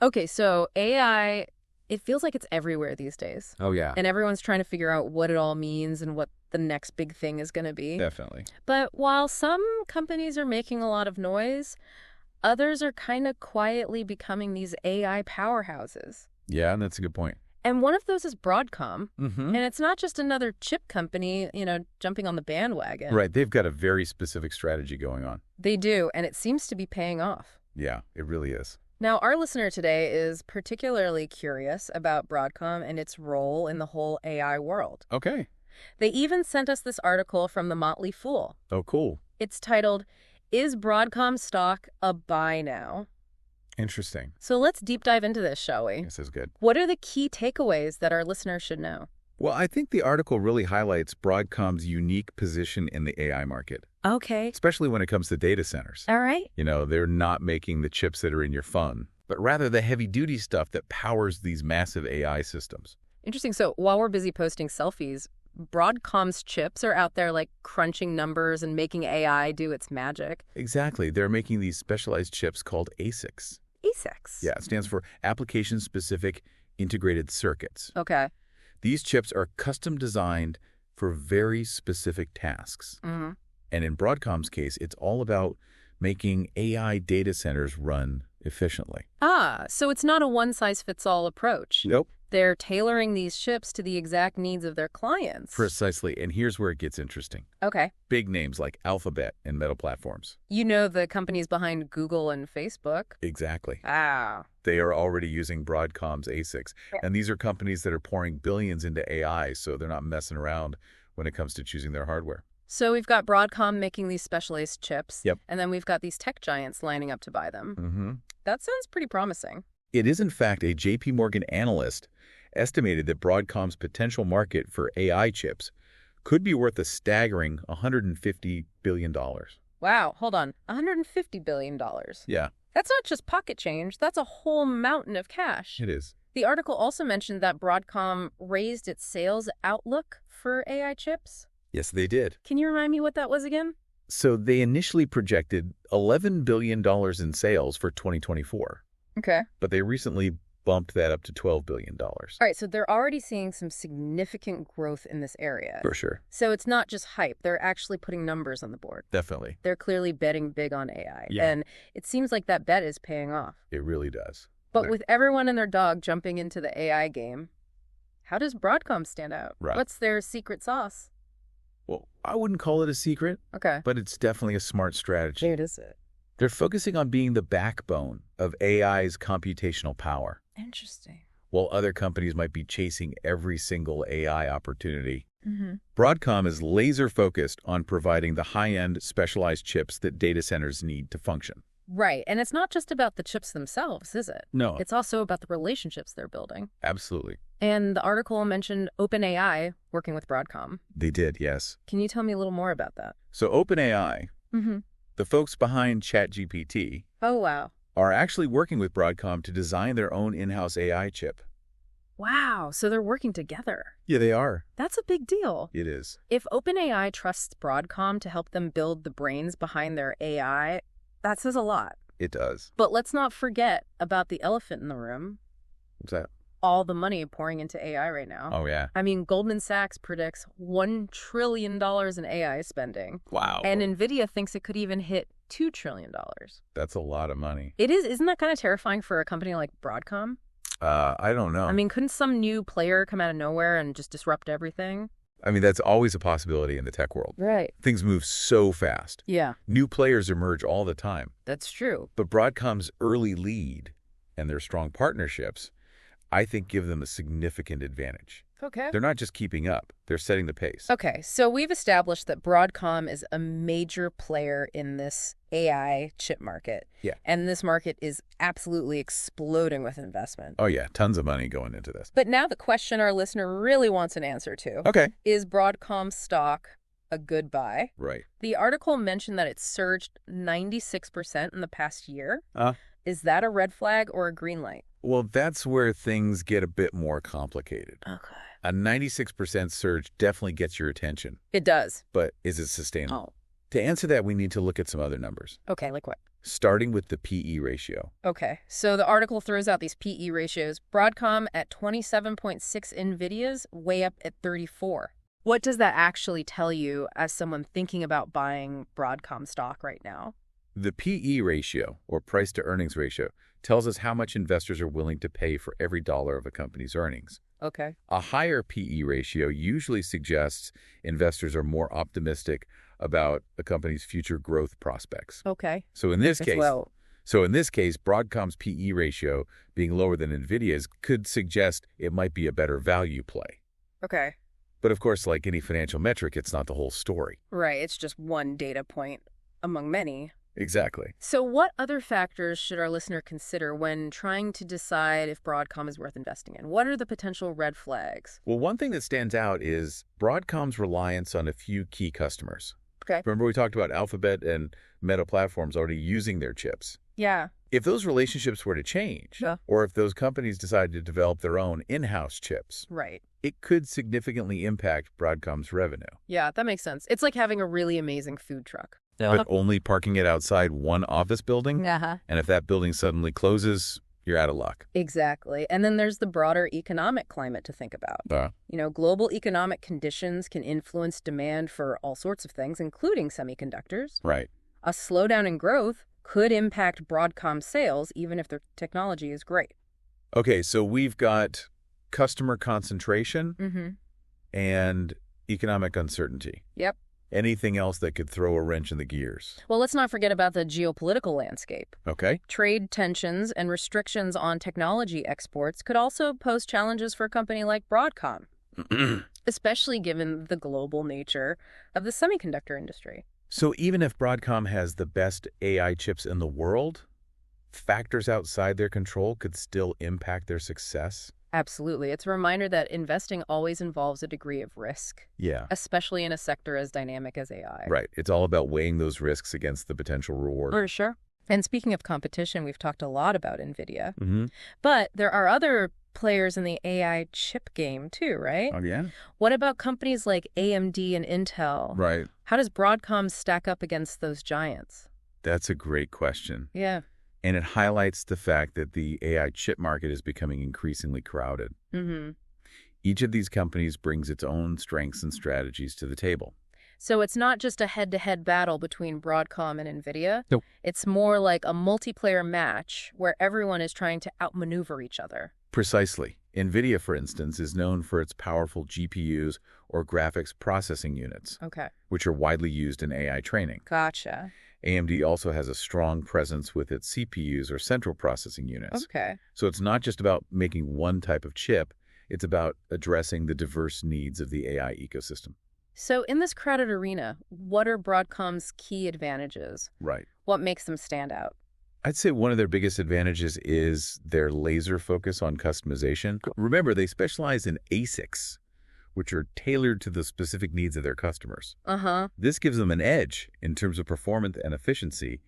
Okay, so AI, it feels like it's everywhere these days. Oh, yeah, And everyone's trying to figure out what it all means and what the next big thing is going to be. definitely. But while some companies are making a lot of noise, others are kind of quietly becoming these AI powerhouses. Yeah, and that's a good point. And one of those is Broadcom. Mm-hmm. And it's not just another chip company, jumping on the bandwagon. Right, they've got a very specific strategy going on. They do, and it seems to be paying off. Yeah, it really is. Now, our listener today is particularly curious about Broadcom and its role in the whole AI world. Okay. They even sent us this article from the Motley Fool. Oh, cool. It's titled, "Is Broadcom stock a buy now?" Interesting. So let's deep dive into this, shall we? This is good. What are the key takeaways that our listeners should know? Well, I think the article really highlights Broadcom's unique position in the AI market, Okay. especially when it comes to data centers. All right. They're not making the chips that are in your phone, but rather the heavy-duty stuff that powers these massive AI systems. Interesting. So while we're busy posting selfies, Broadcom's chips are out there like crunching numbers and making AI do its magic. Exactly. They're making these specialized chips called ASICs. ASICs. Yeah, it stands for Application-Specific Integrated Circuits. Okay. These chips are custom designed for very specific tasks. Mm-hmm. And in Broadcom's case, it's all about making AI data centers run efficiently. Ah, so it's not a one-size-fits-all approach. Nope. They're tailoring these chips to the exact needs of their clients. Precisely. And here's where it gets interesting. Okay. Big names like Alphabet and Meta Platforms. The companies behind Google and Facebook. Exactly. Ah. They are already using Broadcom's ASICs. Yeah. And these are companies that are pouring billions into AI, so they're not messing around when it comes to choosing their hardware. So we've got Broadcom making these specialized chips. Yep. And then we've got these tech giants lining up to buy them. Mm-hmm. That sounds pretty promising. It is, in fact, a J.P. Morgan analyst estimated that Broadcom's potential market for AI chips could be worth a staggering $150 billion. Wow, hold on. $150 billion. Yeah, That's not just pocket change. That's a whole mountain of cash. it is. The article also mentioned that Broadcom raised its sales outlook for AI chips. Yes, they did. Can you remind me what that was again? So they initially projected $11 billion in sales for 2024, Okay. but they recently bumped that up to $12 billion. All right, so they're already seeing some significant growth in this area. For sure. So it's not just hype. They're actually putting numbers on the board. Definitely. They're clearly betting big on AI. Yeah. And it seems like that bet is paying off. It really does. But with everyone and their dog jumping into the AI game, how does Broadcom stand out? Right. What's their secret sauce? Well, I wouldn't call it a secret, Okay. but it's definitely a smart strategy. What is it? They're focusing on being the backbone of AI's computational power. Interesting. While other companies might be chasing every single AI opportunity, Mm-hmm. Broadcom is laser-focused on providing the high-end specialized chips that data centers need to function. Right. And it's not just about the chips themselves, is it? No, It's also about the relationships they're building. absolutely. And the article mentioned OpenAI working with Broadcom. They did, yes. Can you tell me a little more about that? So OpenAI, Mm-hmm. the folks behind ChatGPT, Oh, wow. are actually working with Broadcom to design their own in-house AI chip. Wow. So they're working together. Yeah, they are. That's a big deal. It is. If OpenAI trusts Broadcom to help them build the brains behind their AI, that says a lot. It does. But let's not forget about the elephant in the room. What's that? All the money pouring into AI right now. Oh, yeah. I mean, Goldman Sachs predicts $1 trillion in AI spending. Wow. And NVIDIA thinks it could even hit $2 trillion. That's a lot of money. It is. Isn't that kind of terrifying for a company like Broadcom? I don't know. I mean, couldn't some new player come out of nowhere and just disrupt everything? That's always a possibility in the tech world. Right. Things move so fast. Yeah, New players emerge all the time. that's true. But Broadcom's early lead and their strong partnerships, I think, give them a significant advantage. Okay. They're not just keeping up, they're setting the pace. Okay, so we've established that Broadcom is a major player in this AI chip market. Yeah. And this market is absolutely exploding with investment. Oh, yeah, tons of money going into this. But now the question our listener really wants an answer to Okay. is Broadcom stock a good buy? Right. The article mentioned that it surged 96% in the past year. Uh, Is that a red flag or a green light? Well, that's where things get a bit more complicated. Okay. A 96% surge definitely gets your attention, It does. but is it sustainable? Oh. To answer that, we need to look at some other numbers. Okay, like what? starting with the PE ratio. Okay, so the article throws out these PE ratios. Broadcom at 27.6, NVIDIA's way up at 34. What does that actually tell you as someone thinking about buying Broadcom stock right now? The PE ratio, or price-to-earnings ratio, tells us how much investors are willing to pay for every dollar of a company's earnings. Okay. A higher PE ratio usually suggests investors are more optimistic about a company's future growth prospects. Okay. So in this As case, well. Broadcom's PE ratio being lower than NVIDIA's could suggest it might be a better value play. Okay. But of course, like any financial metric, it's not the whole story. Right, it's just one data point among many. Exactly. So what other factors should our listener consider when trying to decide if Broadcom is worth investing in? What are the potential red flags? Well, one thing that stands out is Broadcom's reliance on a few key customers. Okay. Remember we talked about Alphabet and Meta Platforms already using their chips. Yeah. If those relationships were to change, Yeah. or if those companies decided to develop their own in-house chips, Right. it could significantly impact Broadcom's revenue. Yeah, that makes sense. It's like having a really amazing food truck. But only parking it outside one office building, Uh-huh. and if that building suddenly closes, you're out of luck. Exactly. And then there's the broader economic climate to think about. Global economic conditions can influence demand for all sorts of things, including semiconductors. Right. A slowdown in growth could impact Broadcom sales, even if their technology is great. Okay, so we've got customer concentration and economic uncertainty. Yep. Anything else that could throw a wrench in the gears? Well, let's not forget about the geopolitical landscape. Okay. Trade tensions and restrictions on technology exports could also pose challenges for a company like Broadcom, especially given the global nature of the semiconductor industry. So even if Broadcom has the best AI chips in the world, factors outside their control could still impact their success? Absolutely. It's a reminder that investing always involves a degree of risk, Yeah. especially in a sector as dynamic as AI. Right. It's all about weighing those risks against the potential reward. For sure. And speaking of competition, we've talked a lot about NVIDIA. Mm-hmm. But there are other players in the AI chip game too, right? Oh, yeah? What about companies like AMD and Intel? Right. How does Broadcom stack up against those giants? That's a great question. Yeah. And it highlights the fact that the AI chip market is becoming increasingly crowded. Mm-hmm. Each of these companies brings its own strengths and strategies to the table. So it's not just a head-to-head battle between Broadcom and NVIDIA. Nope. It's more like a multiplayer match where everyone is trying to outmaneuver each other. Precisely. NVIDIA, for instance, is known for its powerful GPUs or graphics processing units, Okay. which are widely used in AI training. Gotcha. AMD also has a strong presence with its CPUs or central processing units. Okay. So it's not just about making one type of chip, it's about addressing the diverse needs of the AI ecosystem. So in this crowded arena, what are Broadcom's key advantages? Right. What makes them stand out? I'd say one of their biggest advantages is their laser focus on customization. Remember, they specialize in ASICs, which are tailored to the specific needs of their customers. Uh-huh. This gives them an edge in terms of performance and efficiency,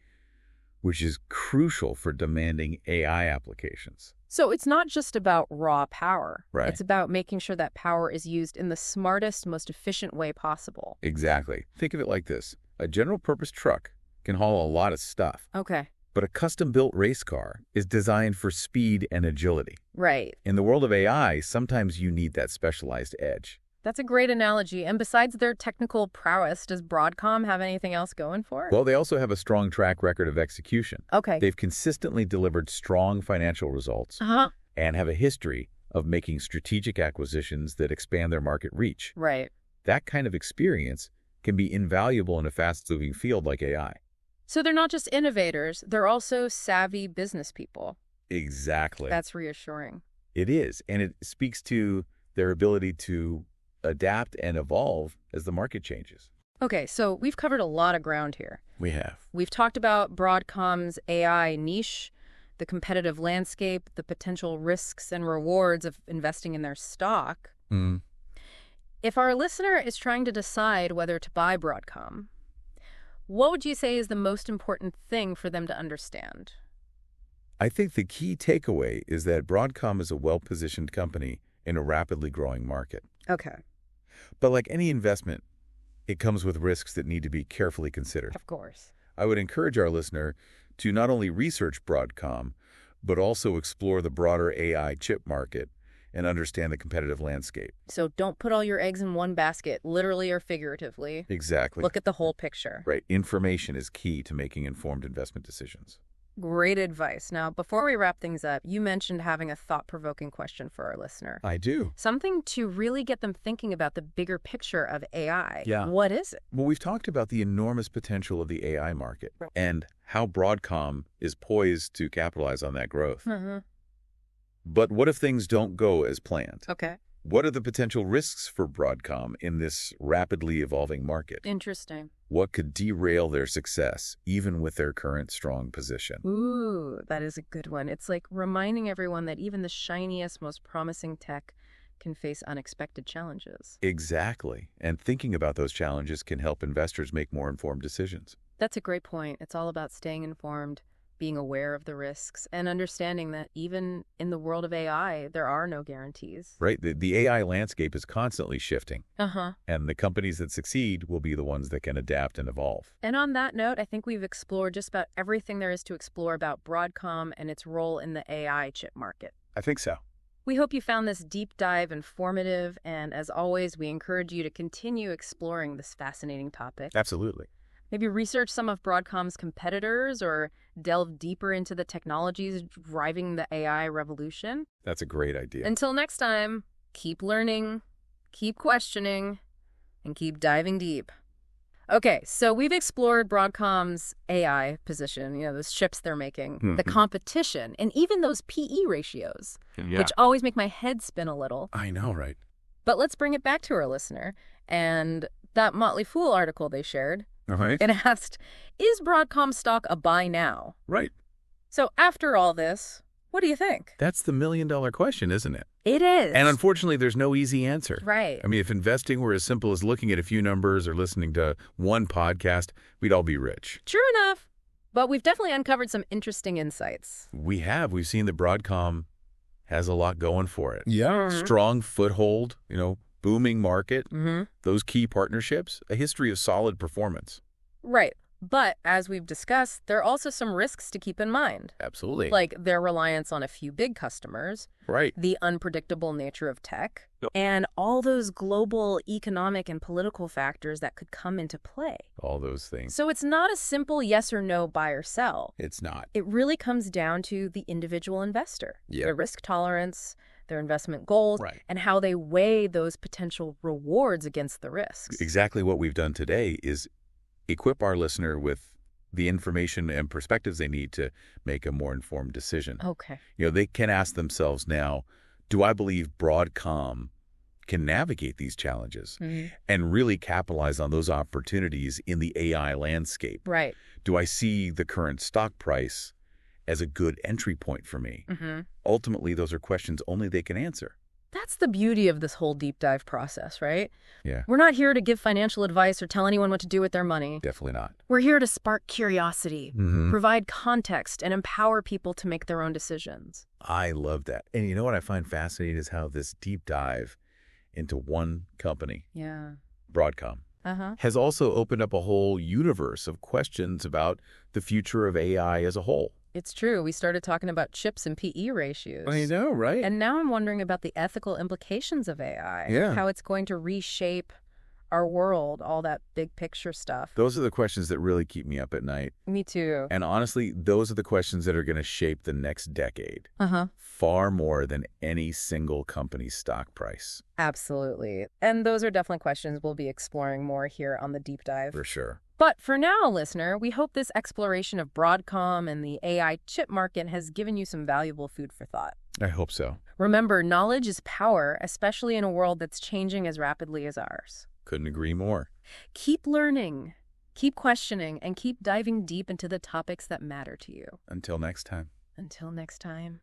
which is crucial for demanding AI applications. So it's not just about raw power. Right. It's about making sure that power is used in the smartest, most efficient way possible. Exactly. Think of it like this. A general-purpose truck can haul a lot of stuff, Okay. but a custom-built race car is designed for speed and agility. Right. In the world of AI, sometimes you need that specialized edge. That's a great analogy. And besides their technical prowess, does Broadcom have anything else going for it? Well, they also have a strong track record of execution. Okay. They've consistently delivered strong financial results Uh-huh. and have a history of making strategic acquisitions that expand their market reach. Right. That kind of experience can be invaluable in a fast-moving field like AI. So they're not just innovators, they're also savvy business people. Exactly. That's reassuring. It is, and it speaks to their ability to adapt and evolve as the market changes. Okay, so we've covered a lot of ground here. We have. We've talked about Broadcom's AI niche, the competitive landscape, the potential risks and rewards of investing in their stock. Mm. If our listener is trying to decide whether to buy Broadcom, what would you say is the most important thing for them to understand? I think the key takeaway is that Broadcom is a well-positioned company in a rapidly growing market. Okay. But like any investment, it comes with risks that need to be carefully considered. Of course. I would encourage our listener to not only research Broadcom, but also explore the broader AI chip market and understand the competitive landscape. So don't put all your eggs in one basket, literally or figuratively. Exactly. Look at the whole picture. Right. Information is key to making informed investment decisions. Great advice. Now, before we wrap things up, you mentioned having a thought-provoking question for our listener. I do. Something to really get them thinking about the bigger picture of AI. Yeah. What is it? Well, we've talked about the enormous potential of the AI market and how Broadcom is poised to capitalize on that growth. Mm-hmm. But what if things don't go as planned? Okay. What are the potential risks for Broadcom in this rapidly evolving market? Interesting. What could derail their success, even with their current strong position? Ooh, that is a good one. It's like reminding everyone that even the shiniest, most promising tech can face unexpected challenges. Exactly. And thinking about those challenges can help investors make more informed decisions. That's a great point. It's all about staying informed, being aware of the risks, and understanding that even in the world of AI, there are no guarantees. Right. The AI landscape is constantly shifting. Uh-huh. And the companies that succeed will be the ones that can adapt and evolve. And on that note, I think we've explored just about everything there is to explore about Broadcom and its role in the AI chip market. I think so. We hope you found this deep dive informative, and as always, we encourage you to continue exploring this fascinating topic. Absolutely. Maybe research some of Broadcom's competitors or delve deeper into the technologies driving the AI revolution. That's a great idea. Until next time, keep learning, keep questioning, and keep diving deep. Okay, so we've explored Broadcom's AI position, those chips they're making, the competition, and even those PE ratios, which always make my head spin a little. I know, right? But let's bring it back to our listener. And that Motley Fool article they shared, Right. it asked, is Broadcom stock a buy now? Right. So after all this, what do you think? That's the million-dollar question, isn't it? It is. And unfortunately, there's no easy answer. Right. I mean, if investing were as simple as looking at a few numbers or listening to one podcast, we'd all be rich. True enough. But we've definitely uncovered some interesting insights. We have. We've seen that Broadcom has a lot going for it. Yeah. Strong foothold, booming market, Mm-hmm. those key partnerships, a history of solid performance. Right. But as we've discussed, there are also some risks to keep in mind, Absolutely. like their reliance on a few big customers, Right. the unpredictable nature of tech, Yep. and all those global economic and political factors that could come into play. All those things. So it's not a simple yes or no, buy or sell. It's not. It really comes down to the individual investor, Yeah. their risk tolerance, their investment goals, Right. and how they weigh those potential rewards against the risks. Exactly what we've done today is equip our listener with the information and perspectives they need to make a more informed decision. Okay. They can ask themselves now, do I believe Broadcom can navigate these challenges Mm-hmm. and really capitalize on those opportunities in the AI landscape? Right. Do I see the current stock price as a good entry point for me? Mm-hmm. Ultimately, those are questions only they can answer. That's the beauty of this whole deep dive process, right? Yeah. We're not here to give financial advice or tell anyone what to do with their money. Definitely not. We're here to spark curiosity, Mm-hmm. provide context, and empower people to make their own decisions. I love that. And you know what I find fascinating is how this deep dive into one company, Yeah. Broadcom, Uh-huh. has also opened up a whole universe of questions about the future of AI as a whole. It's true. We started talking about chips and PE ratios. I know, right? And now I'm wondering about the ethical implications of AI. Yeah. How it's going to reshape our world, all that big picture stuff. Those are the questions that really keep me up at night. Me too. And honestly, those are the questions that are going to shape the next decade Uh-huh. far more than any single company's stock price. Absolutely. And those are definitely questions we'll be exploring more here on the deep dive. For sure. But for now, listener, we hope this exploration of Broadcom and the AI chip market has given you some valuable food for thought. I hope so. Remember, knowledge is power, especially in a world that's changing as rapidly as ours. Couldn't agree more. Keep learning, keep questioning, and keep diving deep into the topics that matter to you. Until next time. Until next time.